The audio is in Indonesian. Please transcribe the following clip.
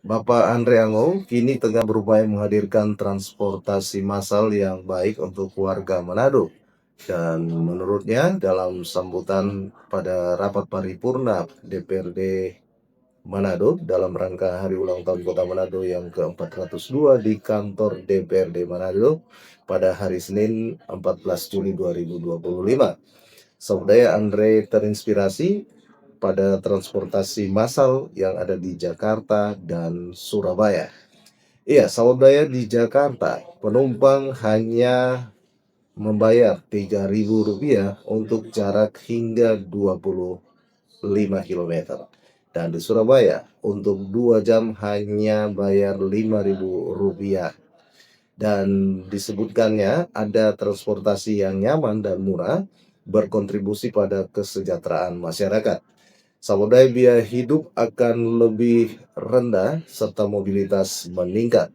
Bapak Andre Ango kini tengah berupaya menghadirkan transportasi massal yang baik untuk warga Manado. Dan menurutnya dalam sambutan pada rapat paripurna DPRD Manado dalam rangka Hari Ulang Tahun Kota Manado yang ke-402 di kantor DPRD Manado pada hari Senin 14 Juli 2025. Saudara Andre terinspirasi pada transportasi massal yang ada di Jakarta dan Surabaya. Iya, saudara, di Jakarta penumpang hanya membayar Rp3.000 untuk jarak hingga 25 km. Dan di Surabaya untuk 2 jam hanya bayar Rp5.000. Dan disebutkannya ada transportasi yang nyaman dan murah berkontribusi pada kesejahteraan masyarakat. Saudara, biaya hidup akan lebih rendah serta mobilitas meningkat.